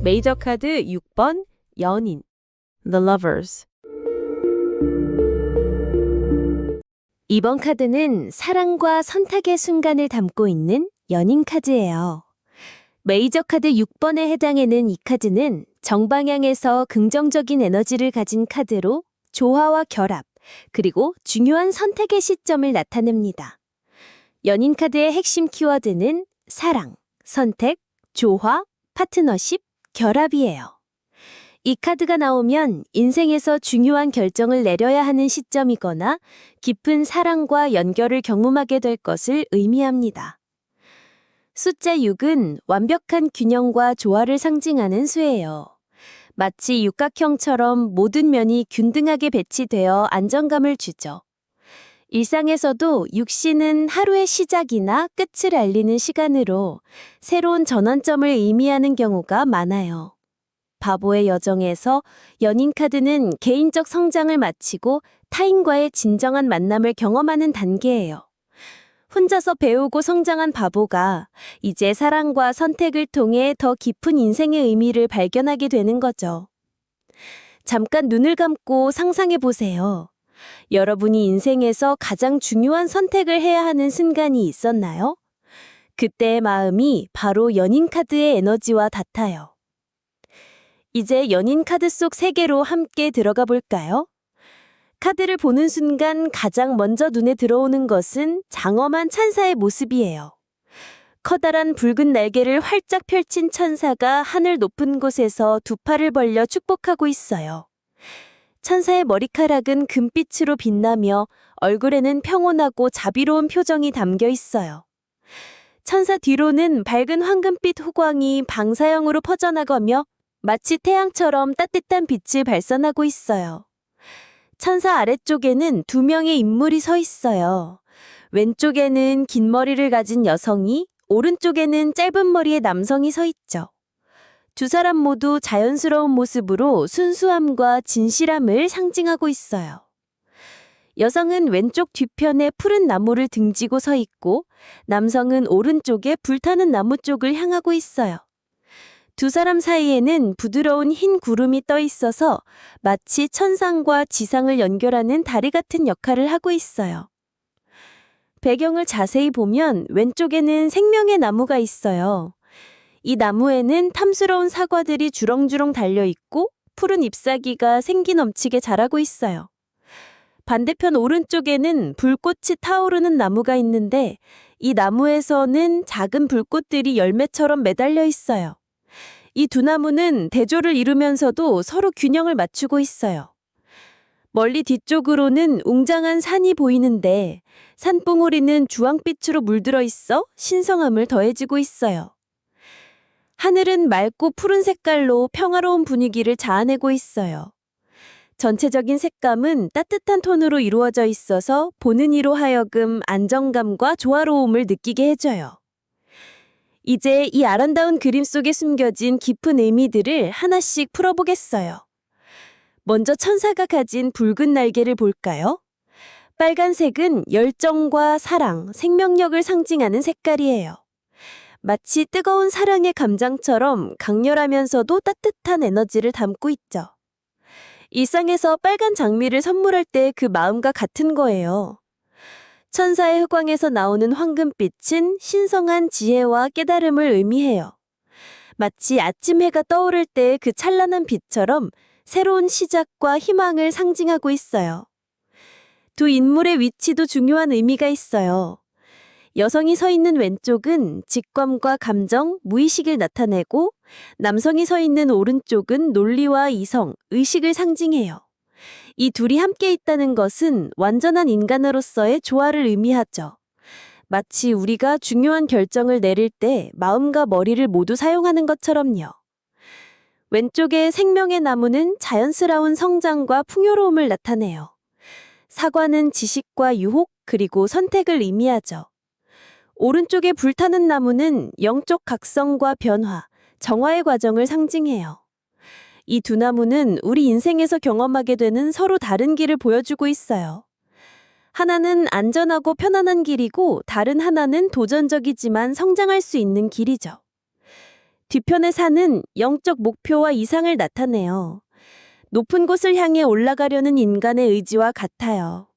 메이저 카드 6번 연인 The Lovers. 이번 카드는 사랑과 선택의 순간을 담고 있는 연인 카드예요. 메이저 카드 6번에 해당하는 이 카드는 정방향에서 긍정적인 에너지를 가진 카드로 조화와 결합, 그리고 중요한 선택의 시점을 나타냅니다. 연인 카드의 핵심 키워드는 사랑, 선택, 조화, 파트너십, 결합이에요. 이 카드가 나오면 인생에서 중요한 결정을 내려야 하는 시점이거나 깊은 사랑과 연결을 경험하게 될 것을 의미합니다. 숫자 6은 완벽한 균형과 조화를 상징하는 수예요. 마치 육각형처럼 모든 면이 균등하게 배치되어 안정감을 주죠. 일상에서도 6시는 하루의 시작이나 끝을 알리는 시간으로 새로운 전환점을 의미하는 경우가 많아요. 바보의 여정에서 연인 카드는 개인적 성장을 마치고 타인과의 진정한 만남을 경험하는 단계예요. 혼자서 배우고 성장한 바보가 이제 사랑과 선택을 통해 더 깊은 인생의 의미를 발견하게 되는 거죠. 잠깐 눈을 감고 상상해 보세요. 여러분이 인생에서 가장 중요한 선택을 해야 하는 순간이 있었나요? 그때의 마음이 바로 연인 카드의 에너지와 같아요. 이제 연인 카드 속 세계로 함께 들어가 볼까요? 카드를 보는 순간 가장 먼저 눈에 들어오는 것은 장엄한 천사의 모습이에요. 커다란 붉은 날개를 활짝 펼친 천사가 하늘 높은 곳에서 두 팔을 벌려 축복하고 있어요. 천사의 머리카락은 금빛으로 빛나며 얼굴에는 평온하고 자비로운 표정이 담겨 있어요. 천사 뒤로는 밝은 황금빛 호광이 방사형으로 퍼져나가며 마치 태양처럼 따뜻한 빛을 발산하고 있어요. 천사 아래쪽에는 두 명의 인물이 서 있어요. 왼쪽에는 긴 머리를 가진 여성이, 오른쪽에는 짧은 머리의 남성이 서 있죠. 두 사람 모두 자연스러운 모습으로 순수함과 진실함을 상징하고 있어요. 여성은 왼쪽 뒤편에 푸른 나무를 등지고 서 있고, 남성은 오른쪽에 불타는 나무 쪽을 향하고 있어요. 두 사람 사이에는 부드러운 흰 구름이 떠 있어서 마치 천상과 지상을 연결하는 다리 같은 역할을 하고 있어요. 배경을 자세히 보면 왼쪽에는 생명의 나무가 있어요. 이 나무에는 탐스러운 사과들이 주렁주렁 달려 있고 푸른 잎사귀가 생기 넘치게 자라고 있어요. 반대편 오른쪽에는 불꽃이 타오르는 나무가 있는데 이 나무에서는 작은 불꽃들이 열매처럼 매달려 있어요. 이 두 나무는 대조를 이루면서도 서로 균형을 맞추고 있어요. 멀리 뒤쪽으로는 웅장한 산이 보이는데 산봉우리는 주황빛으로 물들어 있어 신성함을 더해주고 있어요. 하늘은 맑고 푸른 색깔로 평화로운 분위기를 자아내고 있어요. 전체적인 색감은 따뜻한 톤으로 이루어져 있어서 보는 이로 하여금 안정감과 조화로움을 느끼게 해줘요. 이제 이 아름다운 그림 속에 숨겨진 깊은 의미들을 하나씩 풀어보겠어요. 먼저 천사가 가진 붉은 날개를 볼까요? 빨간색은 열정과 사랑, 생명력을 상징하는 색깔이에요. 마치 뜨거운 사랑의 감정처럼 강렬하면서도 따뜻한 에너지를 담고 있죠. 일상에서 빨간 장미를 선물할 때 그 마음과 같은 거예요. 천사의 후광에서 나오는 황금빛은 신성한 지혜와 깨달음을 의미해요. 마치 아침 해가 떠오를 때 그 찬란한 빛처럼 새로운 시작과 희망을 상징하고 있어요. 두 인물의 위치도 중요한 의미가 있어요. 여성이 서 있는 왼쪽은 직감과 감정, 무의식을 나타내고 남성이 서 있는 오른쪽은 논리와 이성, 의식을 상징해요. 이 둘이 함께 있다는 것은 완전한 인간으로서의 조화를 의미하죠. 마치 우리가 중요한 결정을 내릴 때 마음과 머리를 모두 사용하는 것처럼요. 왼쪽의 생명의 나무는 자연스러운 성장과 풍요로움을 나타내요. 사과는 지식과 유혹 그리고 선택을 의미하죠. 오른쪽에 불타는 나무는 영적 각성과 변화, 정화의 과정을 상징해요. 이 두 나무는 우리 인생에서 경험하게 되는 서로 다른 길을 보여주고 있어요. 하나는 안전하고 편안한 길이고 다른 하나는 도전적이지만 성장할 수 있는 길이죠. 뒤편의 산은 영적 목표와 이상을 나타내요. 높은 곳을 향해 올라가려는 인간의 의지와 같아요.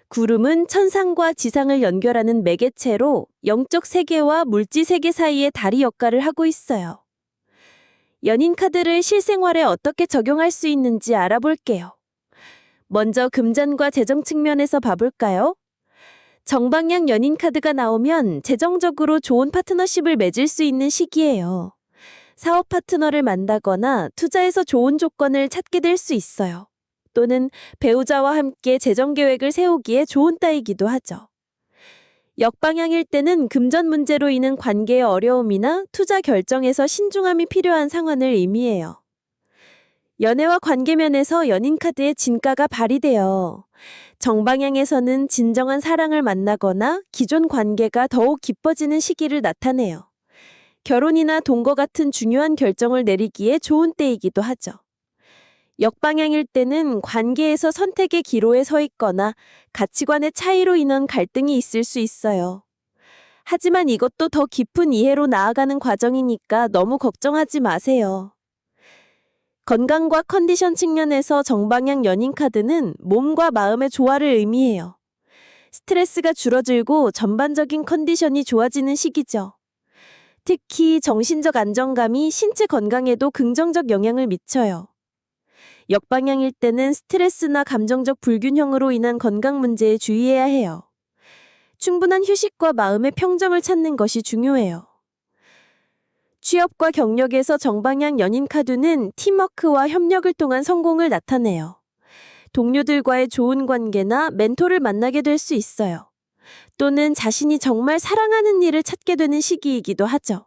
구름은 천상과 지상을 연결하는 매개체로 영적 세계와 물질 세계 사이의 다리 역할을 하고 있어요. 연인 카드를 실생활에 어떻게 적용할 수 있는지 알아볼게요. 먼저 금전과 재정 측면에서 봐볼까요? 정방향 연인 카드가 나오면 재정적으로 좋은 파트너십을 맺을 수 있는 시기예요. 사업 파트너를 만나거나 투자에서 좋은 조건을 찾게 될 수 있어요. 또는 배우자와 함께 재정 계획을 세우기에 좋은 따이기도 하죠. 역방향일 때는 금전 문제로 인한 관계의 어려움이나 투자 결정에서 신중함이 필요한 상황을 의미해요. 연애와 관계 면에서 연인 카드의 진가가 발휘되어 정방향에서는 진정한 사랑을 만나거나 기존 관계가 더욱 깊어지는 시기를 나타내요. 결혼이나 동거 같은 중요한 결정을 내리기에 좋은 때이기도 하죠. 역방향일 때는 관계에서 선택의 기로에 서 있거나 가치관의 차이로 인한 갈등이 있을 수 있어요. 하지만 이것도 더 깊은 이해로 나아가는 과정이니까 너무 걱정하지 마세요. 건강과 컨디션 측면에서 정방향 연인 카드는 몸과 마음의 조화를 의미해요. 스트레스가 줄어들고 전반적인 컨디션이 좋아지는 시기죠. 특히 정신적 안정감이 신체 건강에도 긍정적 영향을 미쳐요. 역방향일 때는 스트레스나 감정적 불균형으로 인한 건강 문제에 주의해야 해요. 충분한 휴식과 마음의 평정을 찾는 것이 중요해요. 취업과 경력에서 정방향 연인 카드는 팀워크와 협력을 통한 성공을 나타내요. 동료들과의 좋은 관계나 멘토를 만나게 될 수 있어요. 또는 자신이 정말 사랑하는 일을 찾게 되는 시기이기도 하죠.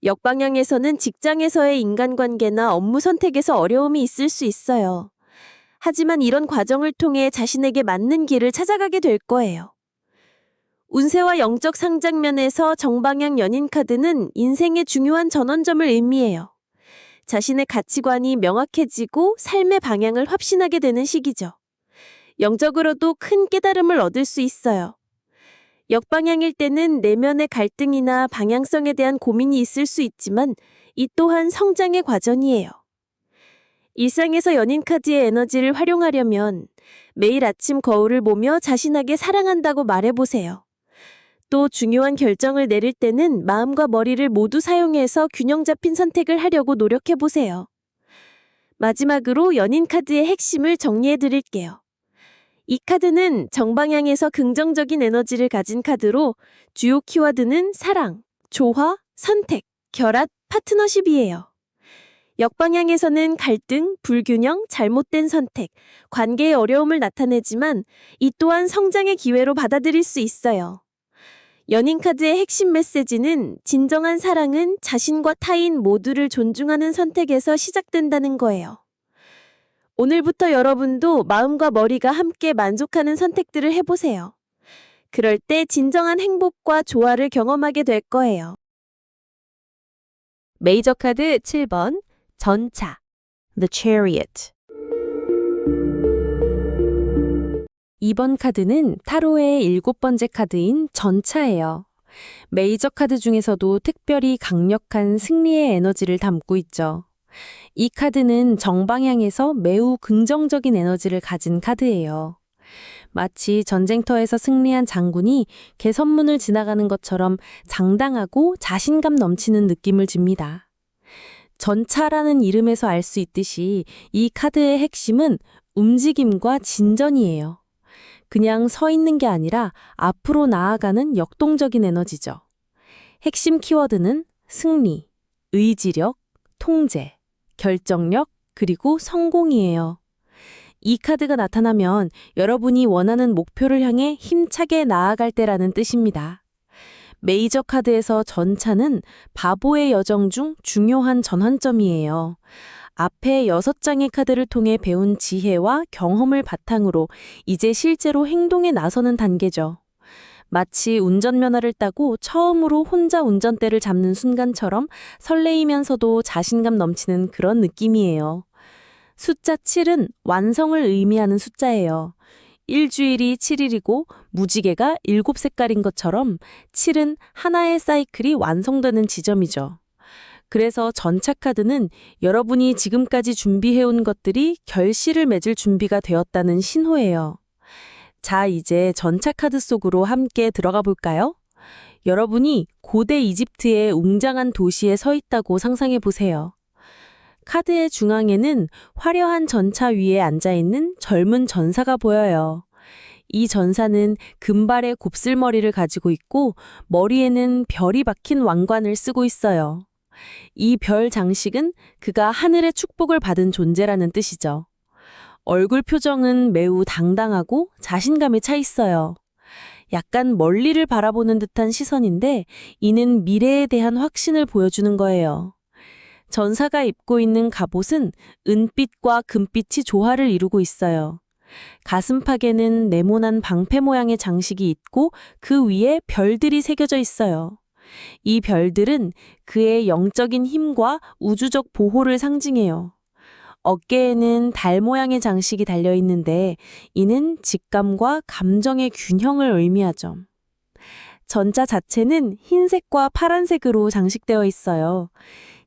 역방향에서는 직장에서의 인간관계나 업무 선택에서 어려움이 있을 수 있어요. 하지만 이런 과정을 통해 자신에게 맞는 길을 찾아가게 될 거예요. 운세와 영적 상장면에서 정방향 연인 카드는 인생의 중요한 전환점을 의미해요. 자신의 가치관이 명확해지고 삶의 방향을 확신하게 되는 시기죠. 영적으로도 큰 깨달음을 얻을 수 있어요. 역방향일 때는 내면의 갈등이나 방향성에 대한 고민이 있을 수 있지만 이 또한 성장의 과정이에요. 일상에서 연인 카드의 에너지를 활용하려면 매일 아침 거울을 보며 자신에게 사랑한다고 말해보세요. 또 중요한 결정을 내릴 때는 마음과 머리를 모두 사용해서 균형 잡힌 선택을 하려고 노력해보세요. 마지막으로 연인 카드의 핵심을 정리해드릴게요. 이 카드는 정방향에서 긍정적인 에너지를 가진 카드로 주요 키워드는 사랑, 조화, 선택, 결합, 파트너십이에요. 역방향에서는 갈등, 불균형, 잘못된 선택, 관계의 어려움을 나타내지만 이 또한 성장의 기회로 받아들일 수 있어요. 연인 카드의 핵심 메시지는 진정한 사랑은 자신과 타인 모두를 존중하는 선택에서 시작된다는 거예요. 오늘부터 여러분도 마음과 머리가 함께 만족하는 선택들을 해보세요. 그럴 때 진정한 행복과 조화를 경험하게 될 거예요. 메이저 카드 7번 전차 The Chariot. 이번 카드는 타로의 7번째 카드인 전차예요. 메이저 카드 중에서도 특별히 강력한 승리의 에너지를 담고 있죠. 이 카드는 정방향에서 매우 긍정적인 에너지를 가진 카드예요. 마치 전쟁터에서 승리한 장군이 개선문을 지나가는 것처럼 장당하고 자신감 넘치는 느낌을 줍니다. 전차라는 이름에서 알 수 있듯이 이 카드의 핵심은 움직임과 진전이에요. 그냥 서 있는 게 아니라 앞으로 나아가는 역동적인 에너지죠. 핵심 키워드는 승리, 의지력, 통제, 결정력, 그리고 성공이에요. 이 카드가 나타나면 여러분이 원하는 목표를 향해 힘차게 나아갈 때라는 뜻입니다. 메이저 카드에서 전차는 바보의 여정 중 중요한 전환점이에요. 앞에 6장의 카드를 통해 배운 지혜와 경험을 바탕으로 이제 실제로 행동에 나서는 단계죠. 마치 운전면허를 따고 처음으로 혼자 운전대를 잡는 순간처럼 설레이면서도 자신감 넘치는 그런 느낌이에요. 숫자 7은 완성을 의미하는 숫자예요. 일주일이 7일이고 무지개가 7색깔인 것처럼 7은 하나의 사이클이 완성되는 지점이죠. 그래서 전차 카드는 여러분이 지금까지 준비해온 것들이 결실을 맺을 준비가 되었다는 신호예요. 자, 이제 전차 카드 속으로 함께 들어가 볼까요? 여러분이 고대 이집트의 웅장한 도시에 서 있다고 상상해 보세요. 카드의 중앙에는 화려한 전차 위에 앉아있는 젊은 전사가 보여요. 이 전사는 금발의 곱슬머리를 가지고 있고 머리에는 별이 박힌 왕관을 쓰고 있어요. 이 별 장식은 그가 하늘의 축복을 받은 존재라는 뜻이죠. 얼굴 표정은 매우 당당하고 자신감에 차 있어요. 약간 멀리를 바라보는 듯한 시선인데 이는 미래에 대한 확신을 보여주는 거예요. 전사가 입고 있는 갑옷은 은빛과 금빛이 조화를 이루고 있어요. 가슴팍에는 네모난 방패 모양의 장식이 있고 그 위에 별들이 새겨져 있어요. 이 별들은 그의 영적인 힘과 우주적 보호를 상징해요. 어깨에는 달 모양의 장식이 달려 있는데 이는 직감과 감정의 균형을 의미하죠. 전자 자체는 흰색과 파란색으로 장식되어 있어요.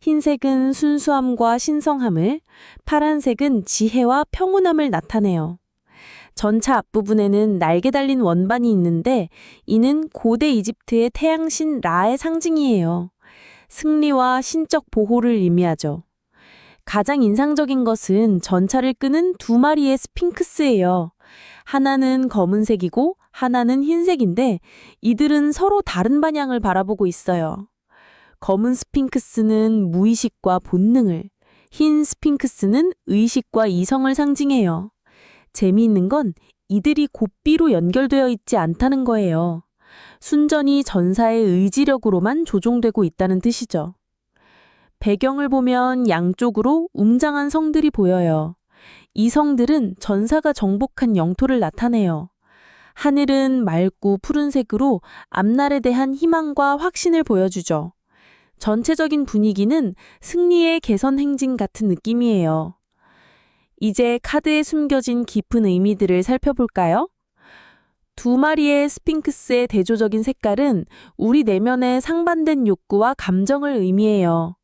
흰색은 순수함과 신성함을, 파란색은 지혜와 평온함을 나타내요. 전차 앞부분에는 날개 달린 원반이 있는데 이는 고대 이집트의 태양신 라의 상징이에요. 승리와 신적 보호를 의미하죠. 가장 인상적인 것은 전차를 끄는 두 마리의 스핑크스예요. 하나는 검은색이고 하나는 흰색인데 이들은 서로 다른 방향을 바라보고 있어요. 검은 스핑크스는 무의식과 본능을, 흰 스핑크스는 의식과 이성을 상징해요. 재미있는 건 이들이 고삐로 연결되어 있지 않다는 거예요. 순전히 전사의 의지력으로만 조종되고 있다는 뜻이죠. 배경을 보면 양쪽으로 웅장한 성들이 보여요. 이 성들은 전사가 정복한 영토를 나타내요. 하늘은 맑고 푸른색으로 앞날에 대한 희망과 확신을 보여주죠. 전체적인 분위기는 승리의 개선 행진 같은 느낌이에요. 이제 카드에 숨겨진 깊은 의미들을 살펴볼까요? 두 마리의 스핑크스의 대조적인 색깔은 우리 내면의 상반된 욕구와 감정을 의미해요.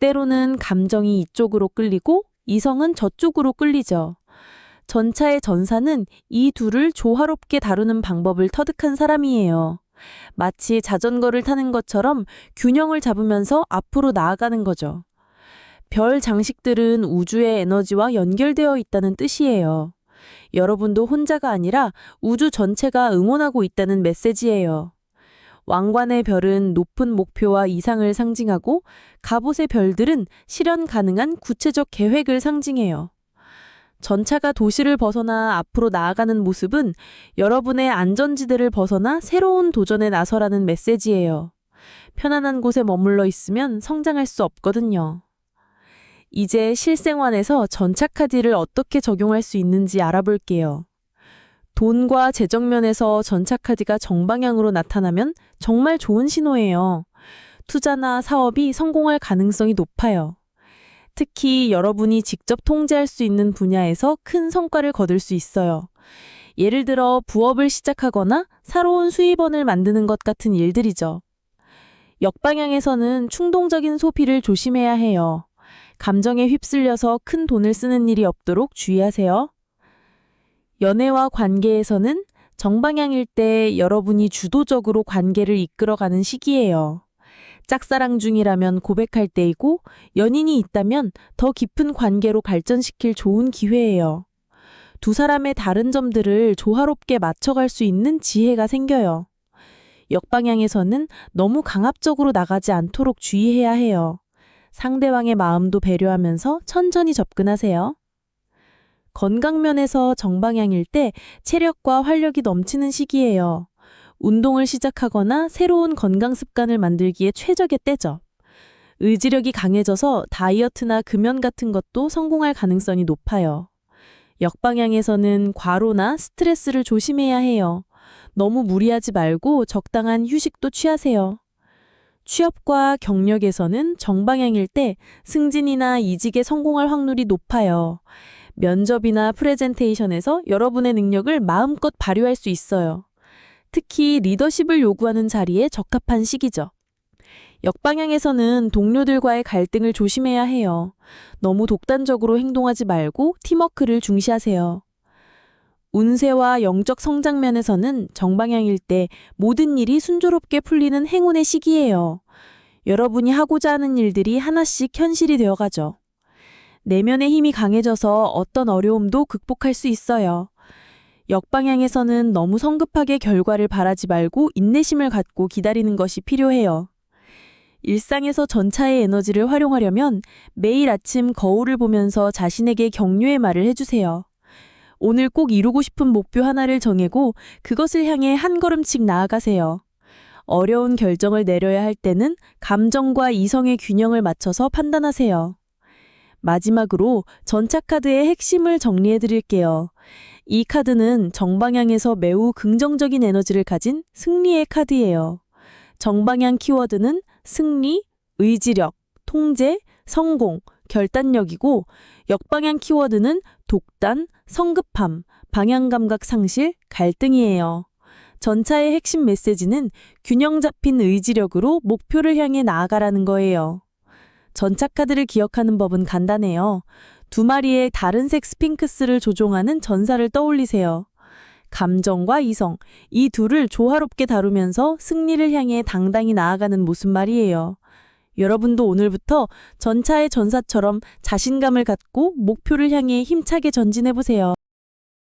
때로는 감정이 이쪽으로 끌리고 이성은 저쪽으로 끌리죠. 전차의 전사는 이 둘을 조화롭게 다루는 방법을 터득한 사람이에요. 마치 자전거를 타는 것처럼 균형을 잡으면서 앞으로 나아가는 거죠. 별 장식들은 우주의 에너지와 연결되어 있다는 뜻이에요. 여러분도 혼자가 아니라 우주 전체가 응원하고 있다는 메시지예요. 왕관의 별은 높은 목표와 이상을 상징하고 갑옷의 별들은 실현 가능한 구체적 계획을 상징해요. 전차가 도시를 벗어나 앞으로 나아가는 모습은 여러분의 안전지대를 벗어나 새로운 도전에 나서라는 메시지예요. 편안한 곳에 머물러 있으면 성장할 수 없거든요. 이제 실생활에서 전차 카드를 어떻게 적용할 수 있는지 알아볼게요. 돈과 재정 면에서 전차 카드가 정방향으로 나타나면 정말 좋은 신호예요. 투자나 사업이 성공할 가능성이 높아요. 특히 여러분이 직접 통제할 수 있는 분야에서 큰 성과를 거둘 수 있어요. 예를 들어 부업을 시작하거나 새로운 수입원을 만드는 것 같은 일들이죠. 역방향에서는 충동적인 소비를 조심해야 해요. 감정에 휩쓸려서 큰 돈을 쓰는 일이 없도록 주의하세요. 연애와 관계에서는 정방향일 때 여러분이 주도적으로 관계를 이끌어가는 시기예요. 짝사랑 중이라면 고백할 때이고 연인이 있다면 더 깊은 관계로 발전시킬 좋은 기회예요. 두 사람의 다른 점들을 조화롭게 맞춰갈 수 있는 지혜가 생겨요. 역방향에서는 너무 강압적으로 나가지 않도록 주의해야 해요. 상대방의 마음도 배려하면서 천천히 접근하세요. 건강면에서 정방향일 때 체력과 활력이 넘치는 시기예요. 운동을 시작하거나 새로운 건강 습관을 만들기에 최적의 때죠. 의지력이 강해져서 다이어트나 금연 같은 것도 성공할 가능성이 높아요. 역방향에서는 과로나 스트레스를 조심해야 해요. 너무 무리하지 말고 적당한 휴식도 취하세요. 취업과 경력에서는 정방향일 때 승진이나 이직에 성공할 확률이 높아요. 면접이나 프레젠테이션에서 여러분의 능력을 마음껏 발휘할 수 있어요. 특히 리더십을 요구하는 자리에 적합한 시기죠. 역방향에서는 동료들과의 갈등을 조심해야 해요. 너무 독단적으로 행동하지 말고 팀워크를 중시하세요. 운세와 영적 성장 면에서는 정방향일 때 모든 일이 순조롭게 풀리는 행운의 시기예요. 여러분이 하고자 하는 일들이 하나씩 현실이 되어가죠. 내면의 힘이 강해져서 어떤 어려움도 극복할 수 있어요. 역방향에서는 너무 성급하게 결과를 바라지 말고 인내심을 갖고 기다리는 것이 필요해요. 일상에서 전차의 에너지를 활용하려면 매일 아침 거울을 보면서 자신에게 격려의 말을 해주세요. 오늘 꼭 이루고 싶은 목표 하나를 정하고 그것을 향해 한 걸음씩 나아가세요. 어려운 결정을 내려야 할 때는 감정과 이성의 균형을 맞춰서 판단하세요. 마지막으로 전차 카드의 핵심을 정리해 드릴게요. 이 카드는 정방향에서 매우 긍정적인 에너지를 가진 승리의 카드예요. 정방향 키워드는 승리, 의지력, 통제, 성공, 결단력이고 역방향 키워드는 독단, 성급함, 방향감각 상실, 갈등이에요. 전차의 핵심 메시지는 균형 잡힌 의지력으로 목표를 향해 나아가라는 거예요. 전차 카드를 기억하는 법은 간단해요. 두 마리의 다른 색 스핑크스를 조종하는 전사를 떠올리세요. 감정과 이성, 이 둘을 조화롭게 다루면서 승리를 향해 당당히 나아가는 모습 말이에요. 여러분도 오늘부터 전차의 전사처럼 자신감을 갖고 목표를 향해 힘차게 전진해보세요.